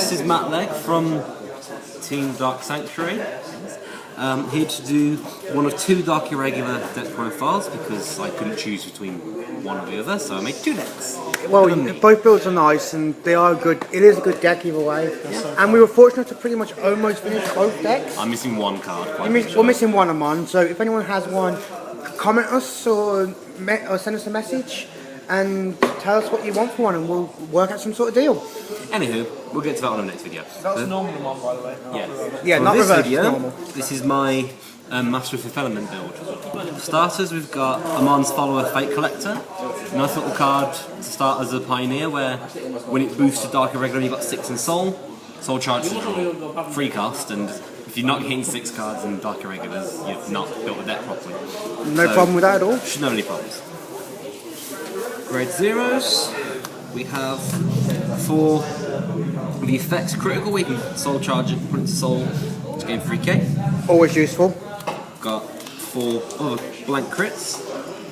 this is Matt Legg from Team Dark Sanctuary. Here to do one of two Dark Irregular deck profiles because I couldn't choose between one or the other, so I made two decks. Well, both builds are nice and they are good. It is a good deck either way. Yeah. And we were fortunate to pretty much almost finish both decks. I'm missing one card. We're missing one of mine, so if anyone has one, comment us or send us a message and tell us what you want for one and we'll work out some sort of deal. Anywho, we'll get to that on the next video. That's normal one, by the way. Yeah, not this reverse, video, normal. this is my Master of Fifth Element build. For starters, we've got Amon's Follower Fate Collector. Nice little card to start as a Pioneer where when it boosts to Dark Irregular you've got 6 in Soul. Soul Charge is a free cost, and if you're not hitting 6 cards in Dark Irregulars, you've not built a deck properly. No problem with that at all. Shouldn't have any problems. Grade zeros, we have 4 the effects critical, we can Soul Charge it, put it into Soul to gain 3k. Always useful. Got 4 other blank crits.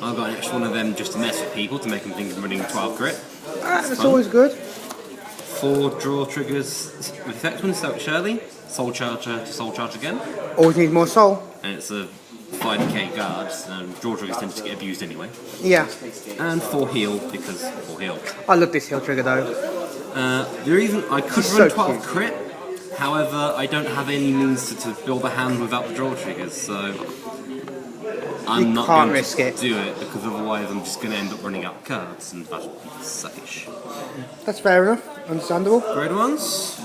I've got an extra one of them just to mess with people to make them think I'm running 12 crit. That's always good. 4 draw triggers with effect one, Stout Shirley, Soul Charger to Soul Charge again. Always need more soul. And it's a 5k guard, and draw triggers tend to get abused anyway. Yeah. And 4 heal, because 4 heal. I love this heal trigger though. The reason I could run 12 crit, however, I don't have any means to build a hand without the draw triggers, so I'm not going to do it because otherwise I'm just going to end up running out of cards, and that's suckish. That's fair enough, understandable. Grade ones,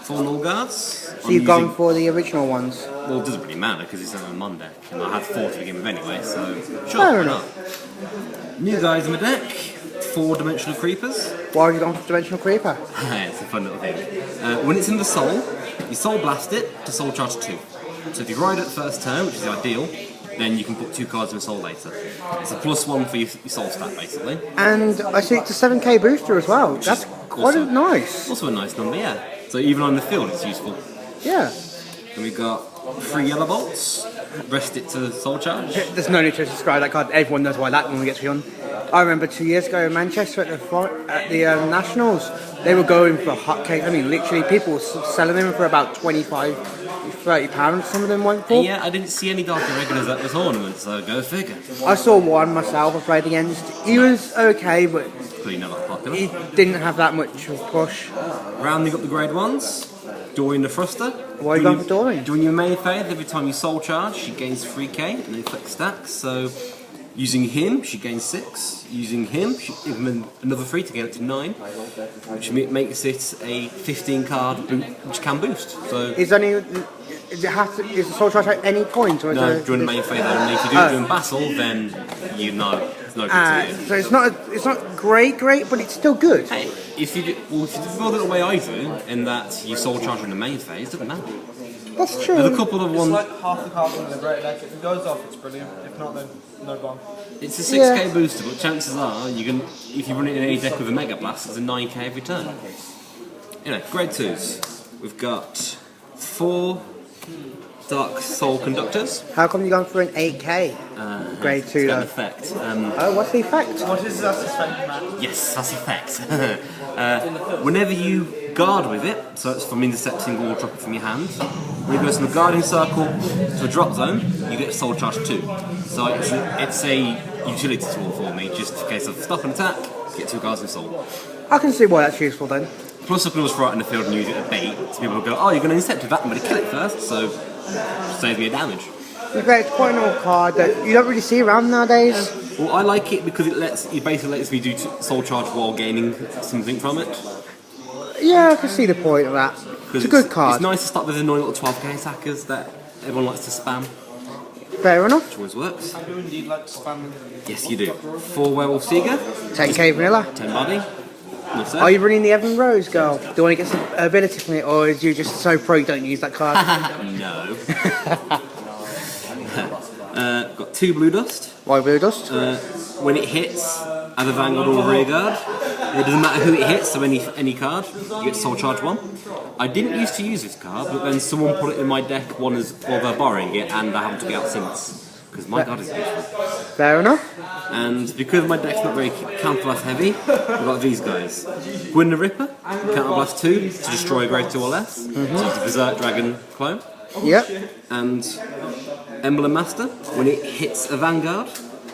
4 null guards. So you've gone for the original ones? Well, it doesn't really matter because it's on a Mon deck, and I had 4 to begin with anyway, so sure, fair why enough. not? New guys in my deck, 4 Dimensional Creepers. Why have you gone for Dimensional Creeper? It's a fun little thing. When it's in the Soul, you Soul Blast it to Soul Charge 2. So if you ride it first turn, which is the ideal, then you can put 2 cards in Soul later. It's a +1 for your Soul stat, basically. And I see it's a 7k booster as well. That's quite nice. Also a nice number, yeah. So even on the field, it's useful. Yeah. Then we've got 3 Yellow Bolts. Rest it to Soul Charge. There's no need to describe that card. Everyone knows why that one gets on. I remember 2 years ago in Manchester at the Nationals, they were going for hotcakes. I mean, literally, people were selling them for about £25–30. Some of them went for. Yeah, I didn't see any Dark Irregulars at the tournament, so go figure. I saw one myself. I played against. He was okay, but clearly not that popular. He didn't have that much of a push. Rounding up the grade ones, Dorian the Thruster. Why are you going for Dorian? Doing your main phase, every time you Soul Charge, she gains 3k and then flex stacks. So using him, she gains 6. Using him, she gives him another 3 to get it to 9, which makes it a 15 card which can boost. So is the Soul Charge at any point? Or no, during the main phase only. If you do it during battle, then you know it's no good to you. So it's not great, but it's still good. Hey, if you build it the way I do, in that you Soul Charge in the main phase, doesn't matter. That's true. There's a couple of ones. It's like half the cards in the great deck. If it goes off, it's brilliant. If not, then no bomb. It's a 6k booster, but chances are if you run it in any deck with a Mega Blast, it's a 9k every turn. Anyway, grade 2s. We've got 4 Dark Soul Conductors. How come you're going for an 8k? Grade 2 though. Effect. What's the effect? What is that effect, Matt? Yes, that's effect. Whenever you guard with it, so it's from intercepting or dropping from your hand, when it goes from the guarding circle to a drop zone, you get Soul Charge 2. So it's a utility tool for me, just in case of stop and attack, get 2 cards in Soul. I can see why that's useful then. Plus I can always throw it in the field and use it as bait, so people will go, oh, you're going to intercept with that, I'm going to kill it first, so save me a damage. It's quite an old card that you don't really see around nowadays. Well, I like it because it basically lets me do Soul Charge while gaining something from it. Yeah, I can see the point of that. It's a good card. It's nice to start with annoying little 12k attackers that everyone likes to spam. Fair enough. Which always works. I do indeed like spamming. Yes, you do. 4 Werewolf Seeger. 10k vanilla. 10 body. Are you running the Evan Rose girl? Do you want to get some ability from it, or is you just so pro you don't use that card? No. Got 2 Blue Dust. Why Blue Dust? When it hits, either Vanguard or Rearguard, it doesn't matter who it hits, so any card, you get Soul Charge 1. I didn't used to use this card, but then someone put it in my deck while they're borrowing it, and I haven't took it out since. Because my card is beautiful. Fair enough. And because my deck's not very counterblast heavy, I've got these guys. Gwyn the Ripper, counterblast 2 to destroy a grade 2 or less. So it's a Berserk Dragon clone. Yep. And Emblem Master, when it hits a Vanguard,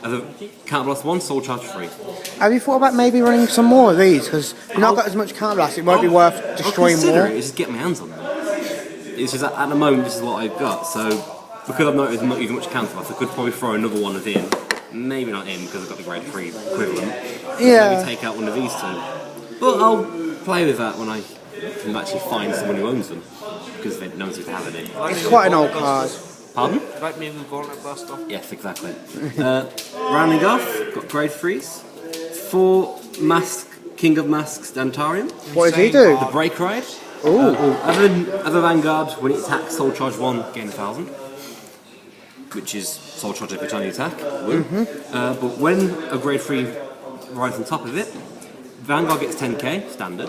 as a counterblast 1, soul charge free. Have you thought about maybe running some more of these? Because you've not got as much counterblast, it won't be worth destroying more. It's just get my hands on them. It's just at the moment this is what I've got, so because I've not using much counterblast, I could probably throw another one of in. Maybe not in because I've got the grade 3 equivalent. Yeah. Maybe take out one of these two. But I'll play with that when I can actually find someone who owns them, because they don't seem to have any. It's quite an old card. Pardon? Like me with Gauntlet Buster. Yes, exactly. Rounding off, got grade 3s. 4 King of Masks Dantarian. What does he do? The Break Ride. Ooh. Other Vanguard, when it attacks, Soul Charge 1, gain 1,000. Which is Soul Charge every time you attack. But when a grade 3 rides on top of it, Vanguard gets 10k, standard.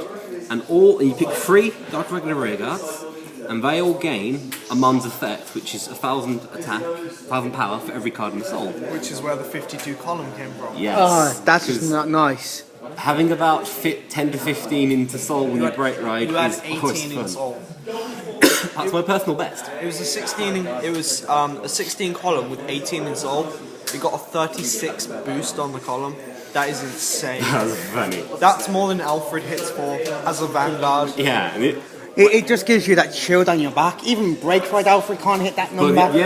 And you pick 3 Dark Regular Rearguards, and they all gain a Mon's effect, which is 1,000 attack, 1,000 power for every card in the soul. Which is where the 52 column came from. Yes. Oh, that's just not nice. Having about 10 to 15 into soul when you break ride You had is 18 in fun. soul. That's my personal best. It was a 16. It was a 16 column with 18 in soul. We got a 36 boost on the column. That is insane. That's funny. That's more than Alfred hits for as a Vanguard. Yeah, and It just gives you that chill down your back. Even Break Ride Alfred can't hit that but number. the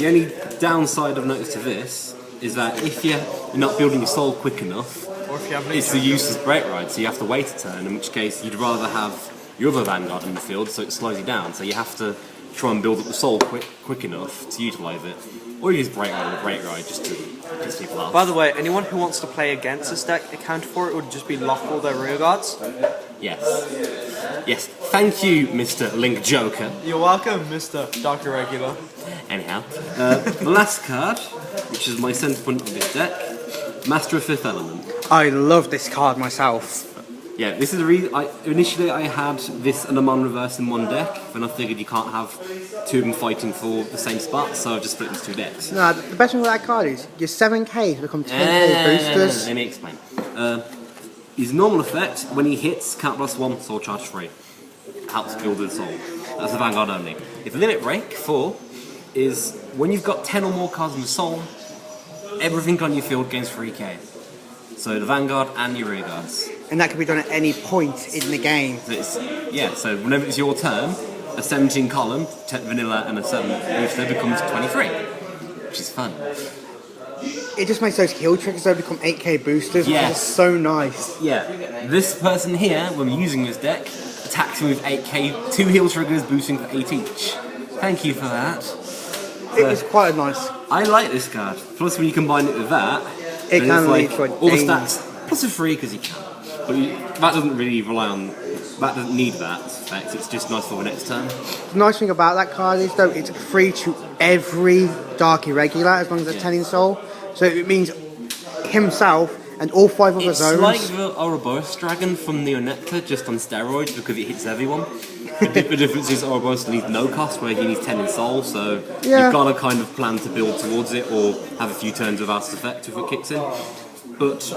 only downside I've noticed to this is that if you're not building your soul quick enough, Or if you have it's a useless break ride, so you have to wait a turn, in which case you'd rather have your other Vanguard in the field so it slows you down, so you have to try and build up the soul quick enough to utilise it. Or you just break ride with a break ride just to piss people off. By the way, anyone who wants to play against this deck, the counter for it would just be lock all their rear guards. Yes. Yes. Thank you, Mr. Link Joker. You're welcome, Mr. Dark Irregular. Anyhow, the last card, which is my centre point of this deck, Master of Fifth Element. I love this card myself. Yeah, this is the reason. Initially I had this and a Mon Reverse in one deck, and I figured you can't have two of them fighting for the same spot, so I've just split into two decks. No, the best thing with that card is your 7Ks become 10k boosters. Let me explain. His normal effect, when he hits, count plus 1, soul charge free. Helps build the soul. That's the Vanguard only. If the limit break, 4, is when you've got 10 or more cards in the soul, everything on your field gains 3k. So the Vanguard and your rear guards. And that can be done at any point in the game. So whenever it's your turn, a 17 column, vanilla and a 7 booster becomes 23. Which is fun. It just makes those heal triggers though become 8k boosters, which is so nice. Yeah. This person here, when using this deck, attacks me with 8k, 2 heal triggers boosting for 8 each. Thank you for that. It was quite a nice. I like this card. Plus when you combine it with that, It then can it's lead like to a all the ding. stats plus a 3 because you can. But that doesn't really rely on. That doesn't need that effect. It's just nice for the next turn. The nice thing about that card is though it's free to every Dark Irregular as long as it's 10 in soul. So it means himself and all 5 other It's zones. like the Ouroboros Dragon from Neonectar, just on steroids because it hits everyone. The difference is Ouroboros needs no cost, where he needs 10 in soul, so you've got to kind of plan to build towards it or have a few turns without its effect if it kicks in. But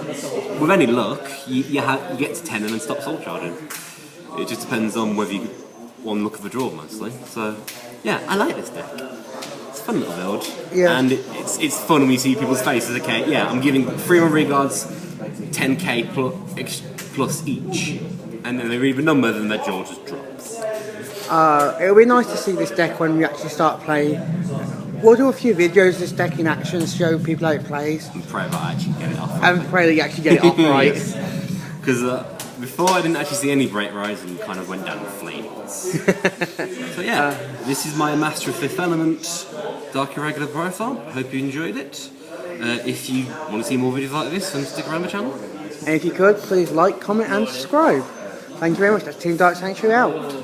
with any luck, you get to 10 and then stop soul charging. It just depends on whether you want luck of a draw mostly. So yeah, I like this deck. It's a fun little build. Yeah. And it's fun when you see people's faces. Okay, yeah, I'm giving 3 more regards, 10k plus each. And then they read the number, then their jaw just drops. It'll be nice to see this deck when we actually start playing. We'll do a few videos of this deck in action, show people how it plays. And pray that I actually get it off. And pray that you actually get it off right. Because before I didn't actually see any break rise and kind of went down the flames. So yeah, this is my Master of Fifth Element Dark Irregular profile. Hope you enjoyed it. If you want to see more videos like this, then stick around the channel. And if you could, please like, comment and subscribe. Thank you very much. That's Team Dark Sanctuary out.